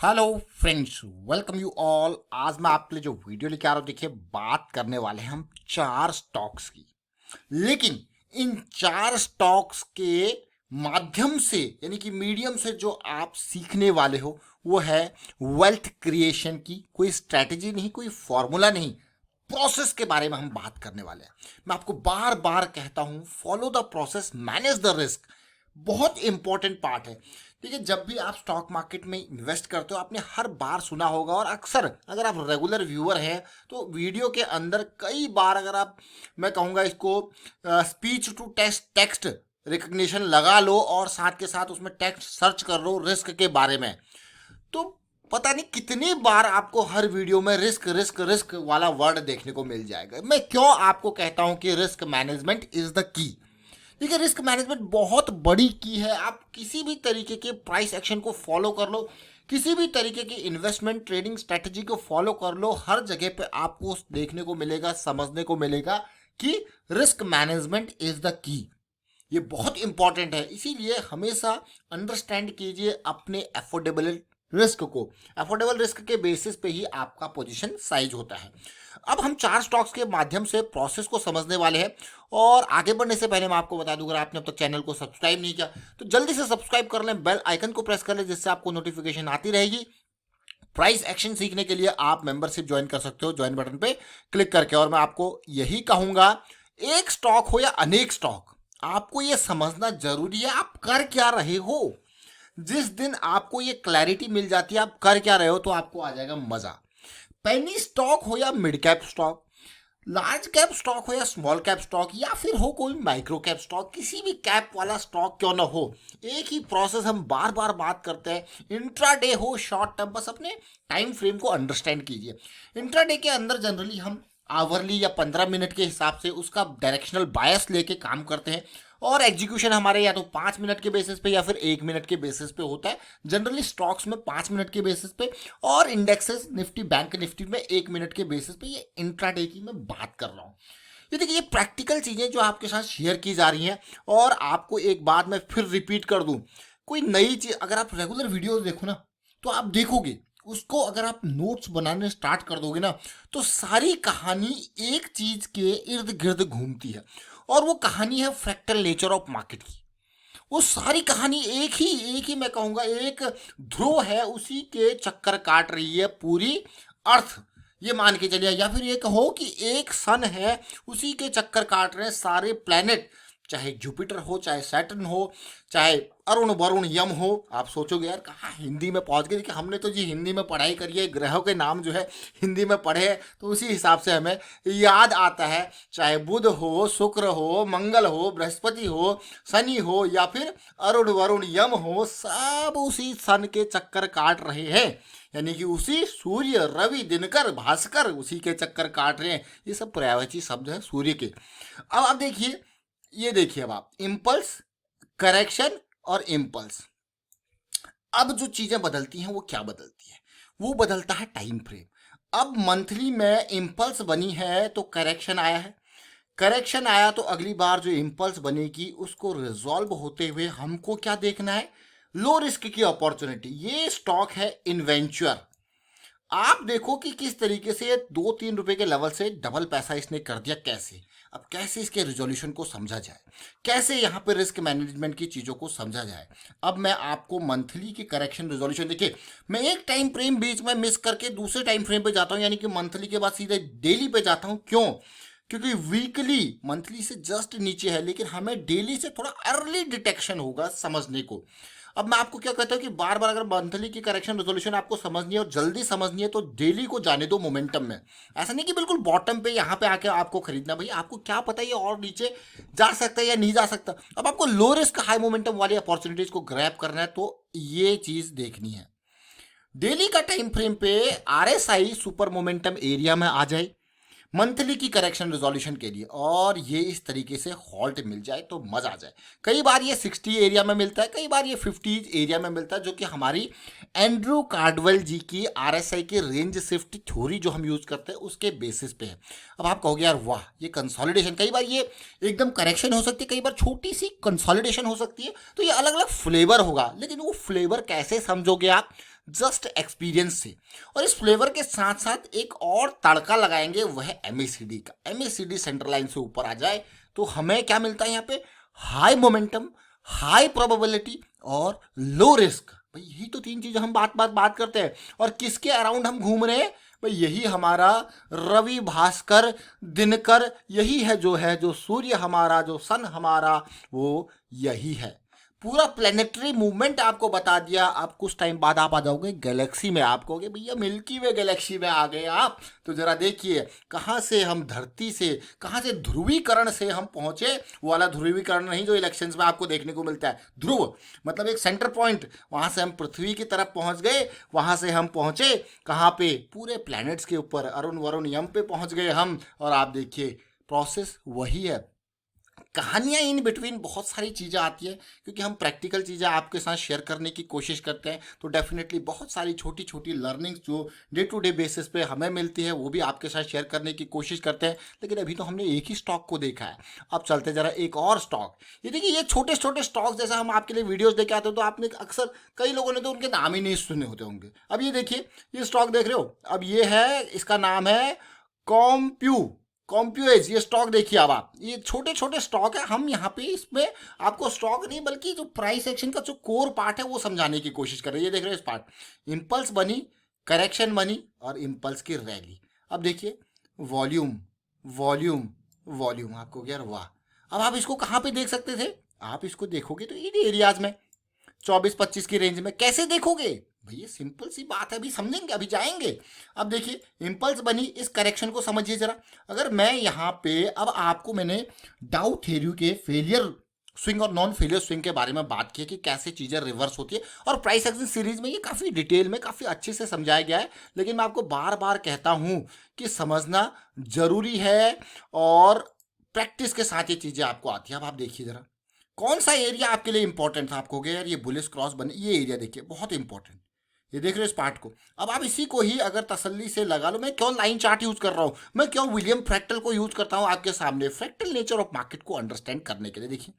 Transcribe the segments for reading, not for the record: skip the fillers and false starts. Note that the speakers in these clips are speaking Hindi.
Hello friends, welcome you all. आज मैं आपके लिए जो वीडियो लेके आ रहा हूँ, देखिए बात करने वाले हैं हम चार स्टॉक्स की। लेकिन इन चार स्टॉक्स के माध्यम से यानी कि मीडियम से जो आप सीखने वाले हो वो है वेल्थ क्रिएशन की कोई स्ट्रैटेजी नहीं, कोई फॉर्मूला नहीं, प्रोसेस के बारे में हम बात करने वाले हैं। मैं आपको बार बार कहता हूं, follow the process, manage the risk. बहुत इंपॉर्टेंट पार्ट है। देखिए, जब भी आप स्टॉक मार्केट में इन्वेस्ट करते हो, आपने हर बार सुना होगा और अक्सर अगर आप रेगुलर व्यूअर हैं तो वीडियो के अंदर कई बार, अगर आप, मैं कहूँगा इसको speech to text text recognition लगा लो और साथ के साथ उसमें टेक्स्ट सर्च कर लो रिस्क के बारे में, तो पता नहीं कितनी बार आपको हर वीडियो में रिस्क रिस्क रिस्क वाला वर्ड देखने को मिल जाएगा। मैं क्यों आपको कहता हूं कि risk management is the key. देखिए, रिस्क मैनेजमेंट बहुत बड़ी की है। आप किसी भी तरीके के प्राइस एक्शन को फॉलो कर लो, किसी भी तरीके की इन्वेस्टमेंट ट्रेडिंग स्ट्रेटजी को फॉलो कर लो, हर जगह पे आपको देखने को मिलेगा, समझने को मिलेगा कि risk management is the key. ये बहुत इंपॉर्टेंट है, इसीलिए हमेशा अंडरस्टैंड कीजिए अपने अफोर्डेबल रिस्क को। अफोर्डेबल रिस्क के बेसिस पे ही आपका पोजीशन साइज होता है। अब हम चार स्टॉक्स के माध्यम से प्रोसेस को समझने वाले हैं, और आगे बढ़ने से पहले मैं आपको बता दूं, अगर आपने अब तक चैनल को सब्सक्राइब नहीं किया तो जल्दी से सब्सक्राइब कर लें, बेल आइकन को प्रेस कर लें, जिससे आपको नोटिफिकेशन आती रहेगी। प्राइस एक्शन सीखने के लिए आप मेंबरशिप ज्वाइन कर सकते हो, ज्वाइन बटन पे क्लिक करके। और मैं आपको यही कहूंगा, एक स्टॉक हो या अनेक स्टॉक, आपको यह समझना जरूरी है आप कर क्या रहे हो। जिस दिन आपको ये क्लैरिटी मिल जाती है आप कर क्या रहे हो, तो आपको आ जाएगा मजा। पेनी स्टॉक हो या mid cap stock, large cap stock हो या स्मॉल कैप स्टॉक, या फिर हो कोई माइक्रो कैप स्टॉक, किसी भी कैप वाला स्टॉक क्यों ना हो, एक ही प्रोसेस हम बार बार बात करते हैं। इंट्राडे हो, शॉर्ट टर्म, बस अपने टाइम फ्रेम को अंडरस्टैंड कीजिए। इंट्राडे के अंदर जनरली हम आवरली या 15 मिनट के हिसाब से उसका डायरेक्शनल बायस लेके काम करते हैं, और एग्जीक्यूशन हमारे या तो 5 मिनट के बेसिस पे या फिर 1 मिनट के बेसिस पे होता है। जनरली स्टॉक्स में 5 मिनट के बेसिस पे, और इंडेक्सेस निफ्टी बैंक निफ्टी में 1 मिनट के बेसिस पे। ये इंट्राडे की मैं बात कर रहा हूँ। ये देखिए, ये प्रैक्टिकल चीज़ें जो आपके साथ शेयर की जा रही हैं। और आपको एक बात मैं फिर रिपीट कर दूं, कोई नई चीज़ अगर आप रेगुलर वीडियोस देखो ना, तो आप देखोगे उसको, अगर आप नोट्स बनाने स्टार्ट कर दोगे ना, तो सारी कहानी एक चीज के इर्द गिर्द घूमती है, और वो कहानी है फ्रैक्टल नेचर ऑफ मार्केट की। वो सारी कहानी एक ही मैं कहूंगा एक ध्रुव है, उसी के चक्कर काट रही है पूरी अर्थ। ये मान के चलिए, या फिर ये कहो कि एक सन है, उसी के चक्कर काट रहे हैं सारे प्लेनेट, चाहे जुपिटर हो, चाहे सैटर्न हो, चाहे अरुण वरुण यम हो। आप सोचोगे यार कहाँ हिंदी में पहुंच गए, कि हमने तो जी हिंदी में पढ़ाई करी है, ग्रहों के नाम जो है हिंदी में पढ़े हैं, तो उसी हिसाब से हमें याद आता है। चाहे बुध हो, शुक्र हो, मंगल हो, बृहस्पति हो, शनि हो, या फिर अरुण वरुण यम हो, सब उसी सन के चक्कर काट रहे हैं। यानी कि उसी सूर्य, रवि, दिनकर, भास्कर उसी के चक्कर काट रहे हैं। ये सब पर्यायवाची शब्द है सूर्य के। अब आप देखिए, ये देखिए, अब आप इम्पल्स, करेक्शन और इम्पल्स, अब जो चीजें बदलती हैं वो क्या बदलती है, वो बदलता है टाइम फ्रेम। अब मंथली में इम्पल्स बनी है तो करेक्शन आया है, करेक्शन आया तो अगली बार जो इम्पल्स बनेगी उसको रिजॉल्व होते हुए हमको क्या देखना है, लो रिस्क की अपॉर्चुनिटी। ये स्टॉक है इन्वेंचर। आप देखो कि किस तरीके से 2-3 रुपए के लेवल से डबल पैसा इसने कर दिया। कैसे, अब कैसे इसके रिजोल्यूशन को समझा जाए, कैसे यहाँ पे रिस्क मैनेजमेंट की चीज़ों को समझा जाए। अब मैं आपको मंथली की करेक्शन रिजोल्यूशन, देखिए मैं एक टाइम फ्रेम बीच में मिस करके दूसरे टाइम फ्रेम पे जाता हूँ, यानी कि मंथली के बाद सीधे डेली पे जाता हूँ। क्यों? क्योंकि वीकली मंथली से जस्ट नीचे है, लेकिन हमें डेली से थोड़ा अर्ली डिटेक्शन होगा समझने को। अब मैं आपको क्या कहता हूँ कि बार बार अगर मंथली की करेक्शन रेजोल्यूशन आपको समझनी है और जल्दी समझनी है, तो डेली को जाने दो मोमेंटम में। ऐसा नहीं कि बिल्कुल बॉटम पे यहाँ पे आके आपको खरीदना, भैया आपको क्या पता है ये और नीचे जा सकता है या नहीं जा सकता। अब आपको लो रिस्क हाई मोमेंटम वाली अपॉर्चुनिटीज को ग्रैब करना है, तो ये चीज देखनी है। डेली का टाइम फ्रेम पे आरएसआई सुपर मोमेंटम एरिया में आ जाए मंथली की करेक्शन रिजोल्यूशन के लिए, और ये इस तरीके से हॉल्ट मिल जाए तो मजा आ जाए। कई बार ये 60 एरिया में मिलता है, कई बार ये 50 एरिया में मिलता है, जो कि हमारी एंड्रू कार्डवेल जी की आरएसआई की रेंज शिफ्ट थ्योरी जो हम यूज करते हैं उसके बेसिस पे है। अब आप कहोगे यार वाह, ये कंसोलिडेशन, कई बार ये एकदम करेक्शन हो सकती है, कई बार छोटी सी कंसोलिडेशन हो सकती है, तो ये अलग अलग फ्लेवर होगा। लेकिन वो फ्लेवर कैसे समझोगे आप, जस्ट एक्सपीरियंस से। और इस फ्लेवर के साथ साथ एक और तड़का लगाएंगे, वह है एमएसीडी का। एमएसीडी सेंटर लाइन से ऊपर आ जाए तो हमें क्या मिलता है यहाँ पे? हाई मोमेंटम, हाई प्रोबेबिलिटी और लो रिस्क। भाई यही तो तीन चीजें हम बात करते हैं। और किसके अराउंड हम घूम रहे हैं? भाई यही हमारा रवि, भास्कर, दिनकर, यही है जो सूर्य हमारा, जो सन हमारा, वो यही है। पूरा प्लेनेटरी मूवमेंट आपको बता दिया। आप कुछ टाइम बाद आप आ जाओगे गैलेक्सी में, आप कहोगे भैया मिल्की वे गैलेक्सी में आ गए आप। तो जरा देखिए कहाँ से हम धरती से, कहाँ से ध्रुवीकरण से हम पहुंचे। वो वाला ध्रुवीकरण नहीं जो इलेक्शंस में आपको देखने को मिलता है। ध्रुव मतलब एक सेंटर पॉइंट, वहां से हम पृथ्वी की तरफ पहुंच गए। वहां से हम पहुंचे कहाँ पे? पूरे प्लैनेट्स के ऊपर, अरुण वरुण यम पे पहुंच गए हम। और आप देखिए प्रोसेस वही है। कहानियाँ इन बिटवीन बहुत सारी चीज़ें आती है, क्योंकि हम प्रैक्टिकल चीज़ें आपके साथ शेयर करने की कोशिश करते हैं। तो डेफिनेटली बहुत सारी छोटी छोटी लर्निंग्स जो डे टू डे बेसिस पे हमें मिलती है वो भी आपके साथ शेयर करने की कोशिश करते हैं। लेकिन अभी तो हमने एक ही स्टॉक को देखा है, अब चलते जरा एक और स्टॉक। ये देखिए ये छोटे छोटे स्टॉक्स जैसा हम आपके लिए वीडियोज़ देखे आते हो तो आपने अक्सर, कई लोगों ने तो उनके नाम ही नहीं सुने होते होंगे। अब ये देखिए ये स्टॉक देख रहे हो, अब ये है, इसका नाम है कॉम्प्यूएज। ये स्टॉक देखिए। अब आप ये छोटे छोटे स्टॉक है, हम यहाँ पे इसमें आपको स्टॉक नहीं बल्कि जो प्राइस एक्शन का जो कोर पार्ट है वो समझाने की कोशिश कर रहे हैं। ये देख रहे हैं इस पार्ट, इम्पल्स बनी, करेक्शन बनी और इम्पल्स की रैली। अब देखिए वॉल्यूम वॉल्यूम वॉल्यूम, आपको यार वाह। अब आप इसको कहाँ पे देख सकते थे? आप इसको देखोगे तो इन एरियाज में 24-25 की रेंज में। कैसे देखोगे भैया? सिंपल सी बात है, अभी समझेंगे, अभी जाएंगे। अब देखिए इम्पल्स बनी, इस करेक्शन को समझिए जरा। अगर मैं यहाँ पे, अब आपको मैंने डाउ थ्योरी के फेलियर स्विंग और नॉन फेलियर स्विंग के बारे में बात की है कि कैसे चीज़ें रिवर्स होती है, और प्राइस एक्शन सीरीज में ये काफ़ी डिटेल में, काफ़ी अच्छे से समझाया गया है। लेकिन मैं आपको बार बार कहता हूँ कि समझना जरूरी है, और प्रैक्टिस के साथ ये चीज़ें आपको आती है। अब आप देखिए जरा कौन सा एरिया आपके लिए इंपॉर्टेंट था। आपको यार ये बुलिश क्रॉस बने, ये एरिया देखिए बहुत इंपॉर्टेंट। ये देख रहे हो इस पार्ट को। अब आप इसी को ही अगर तसल्ली से लगा लो, मैं क्यों लाइन चार्ट यूज कर रहा हूँ, मैं क्यों विलियम फ्रैक्टल को यूज करता हूँ आपके सामने, फ्रैक्टल नेचर ऑफ मार्केट को अंडरस्टैंड करने के लिए। देखिए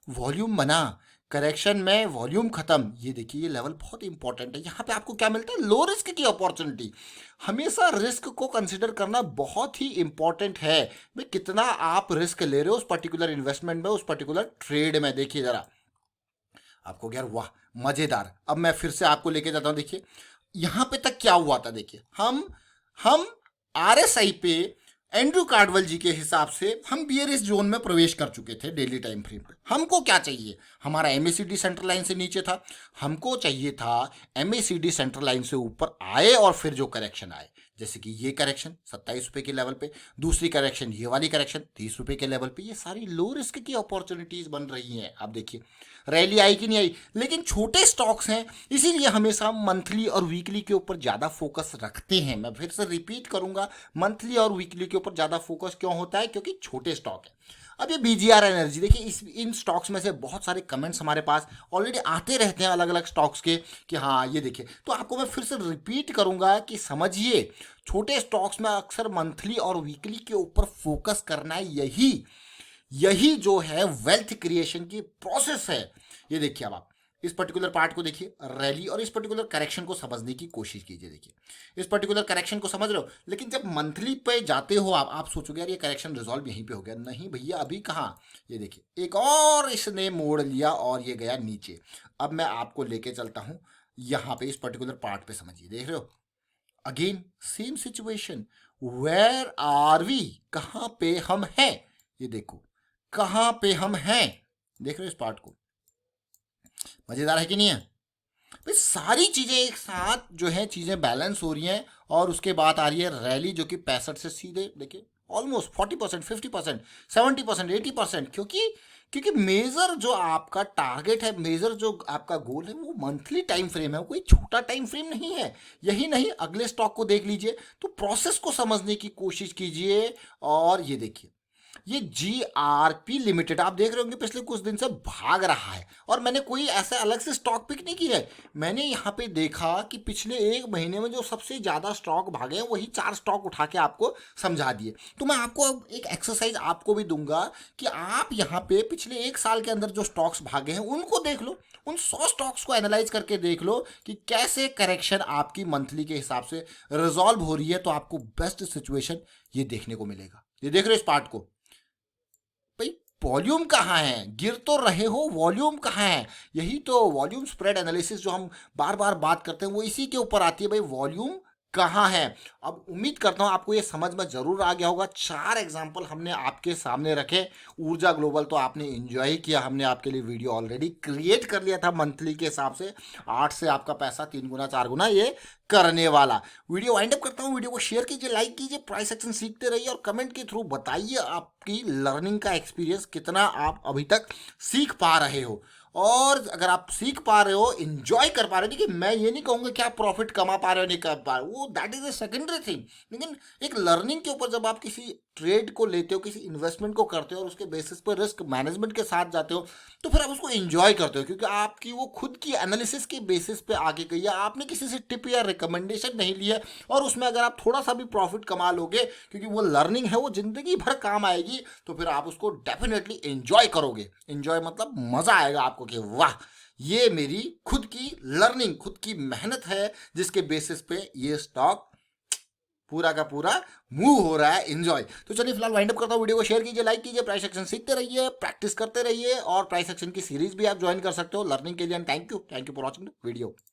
वॉल्यूम बना, करेक्शन में वॉल्यूम खत्म। ये देखिए ये लेवल बहुत इंपॉर्टेंट है। यहाँ पे आपको क्या मिलता है? लो रिस्क की अपॉर्चुनिटी। हमेशा रिस्क को कंसिडर करना बहुत ही इंपॉर्टेंट है। भाई कितना आप रिस्क ले रहे हो उस पर्टिकुलर इन्वेस्टमेंट में, उस पर्टिकुलर ट्रेड में। देखिए जरा आपको यार वाह मजेदार। अब मैं फिर से आपको लेके जाता हूँ। देखिए यहाँ पे तक क्या हुआ था। देखिए हम आरएसआई पे एंड्रू कार्डवेल जी के हिसाब से हम बियरिश जोन में प्रवेश कर चुके थे डेली टाइम फ्रेम पे। हमको क्या चाहिए? हमारा एमएसीडी सेंटर लाइन से नीचे था, हमको चाहिए था एमएसीडी सेंटर लाइन से ऊपर आए और फिर जो करेक्शन आए, जैसे कि ये करेक्शन 27 रुपए के लेवल पे, दूसरी करेक्शन ये वाली करेक्शन 30 रुपए के लेवल पे, ये सारी लो रिस्क की अपॉर्चुनिटीज बन रही हैं। आप देखिए रैली आई कि नहीं आई, लेकिन छोटे स्टॉक्स हैं इसीलिए हमेशा मंथली और वीकली के ऊपर ज़्यादा फोकस रखते हैं। मैं फिर से रिपीट करूंगा, मंथली और वीकली के ऊपर ज़्यादा फोकस क्यों होता है? क्योंकि छोटे स्टॉक है। अब ये बीजीआर एनर्जी देखिए, इन स्टॉक्स में से बहुत सारे कमेंट्स हमारे पास ऑलरेडी आते रहते हैं अलग अलग स्टॉक्स के कि हाँ ये देखिए। तो आपको मैं फिर से रिपीट करूंगा कि समझिए छोटे स्टॉक्स में अक्सर मंथली और वीकली के ऊपर फोकस करना है। यही जो है वेल्थ क्रिएशन की प्रोसेस है। ये देखिए अब आप इस पर्टिकुलर पार्ट को देखिए, रैली, और इस पर्टिकुलर करेक्शन को समझने की कोशिश कीजिए। देखिए इस पर्टिकुलर करेक्शन को समझ रहे हो, लेकिन जब मंथली पे जाते हो आप सोचोगे यार ये करेक्शन रिजॉल्व यहीं पे हो गया। नहीं भैया अभी कहाँ, ये देखिए एक और इसने मोड़ लिया और ये गया नीचे। अब मैं आपको लेके चलता हूँ यहाँ पे, इस पर्टिकुलर पार्ट पे समझिए। देख रहे हो again same situation, where are we, कहाँ पे हम हैं। ये देखो कहाँ पे हम हैं, देख रहे हो इस पार्ट को। मजेदार है कि नहीं है? भाई सारी चीजें एक साथ जो है चीजें बैलेंस हो रही हैं, और उसके बाद आ रही है रैली जो कि 65 से सीधे देखिए ऑलमोस्ट 40%, 50%, 70%, 80%। क्योंकि मेजर जो आपका टारगेट है, मेजर जो आपका गोल है वो मंथली टाइम फ्रेम है, कोई छोटा टाइम फ्रेम नहीं है। यही नहीं, अगले स्टॉक को देख लीजिए तो प्रोसेस को समझने की कोशिश कीजिए। और ये देखिए ये GRP लिमिटेड आप देख रहे होंगे पिछले कुछ दिन से भाग रहा है, और मैंने कोई ऐसा अलग से स्टॉक पिक नहीं किया है। मैंने यहाँ पे देखा कि पिछले एक महीने में जो सबसे ज़्यादा स्टॉक भागे हैं वही 4 स्टॉक उठा के आपको समझा दिए। तो मैं आपको अब एक एक्सरसाइज आपको भी दूंगा कि आप यहाँ पे पिछले एक साल के अंदर जो स्टॉक्स भागे हैं उनको देख लो, उन 100 स्टॉक्स को एनालाइज करके देख लो कि कैसे करेक्शन आपकी मंथली के हिसाब से रिजॉल्व हो रही है। तो आपको बेस्ट सिचुएशन ये देखने को मिलेगा। ये देख रहे हो इस पार्ट को भाई, वॉल्यूम कहाँ है, गिर तो रहे हो, वॉल्यूम कहाँ है। यही तो वॉल्यूम स्प्रेड एनालिसिस जो हम बार बार बात करते हैं वो इसी के ऊपर आती है भाई, वॉल्यूम कहाँ है। अब उम्मीद करता हूँ आपको ये समझ में जरूर आ गया होगा। 4 एग्जाम्पल हमने आपके सामने रखे। ऊर्जा ग्लोबल तो आपने एंजॉय किया, हमने आपके लिए वीडियो ऑलरेडी क्रिएट कर लिया था मंथली के हिसाब से। 8 से आपका पैसा 3 गुना 4 गुना ये करने वाला। वीडियो वाइंड अप करता हूँ। वीडियो को शेयर कीजिए, लाइक कीजिए, प्राइस एक्शन सीखते रहिए और कमेंट के थ्रू बताइए आपकी लर्निंग का एक्सपीरियंस कितना आप अभी तक सीख पा रहे हो। और अगर आप सीख पा रहे हो, इंजॉय कर पा रहे हो, देखिए मैं ये नहीं कहूँगा कि आप प्रॉफिट कमा पा रहे हो नहीं कर पा रहे हो, वो that is a secondary thing. लेकिन एक लर्निंग के ऊपर जब आप किसी ट्रेड को लेते हो, किसी इन्वेस्टमेंट को करते हो और उसके बेसिस पर रिस्क मैनेजमेंट के साथ जाते हो, तो फिर आप उसको एंजॉय करते हो, क्योंकि आपकी वो खुद की एनालिसिस के बेसिस पे आगे गई है। आपने किसी से टिप या रिकमेंडेशन नहीं लिया, और उसमें अगर आप थोड़ा सा भी प्रॉफिट कमा लोगे, क्योंकि वो लर्निंग है, वो जिंदगी भर काम आएगी, तो फिर आप उसको डेफिनेटली एंजॉय करोगे। एंजॉय मतलब मजा आएगा आपको कि वाह, ये मेरी खुद की लर्निंग, खुद की मेहनत है जिसके बेसिस पे ये स्टॉक पूरा का पूरा मूव हो रहा है। एंजॉय। तो चलिए फिलहाल वाइंड अप करता हूँ। वीडियो को शेयर कीजिए, लाइक कीजिए, प्राइस एक्शन सीखते रहिए, प्रैक्टिस करते रहिए, और प्राइस एक्शन की सीरीज भी आप ज्वाइन कर सकते हो लर्निंग के लिए। Thank you for watching the video.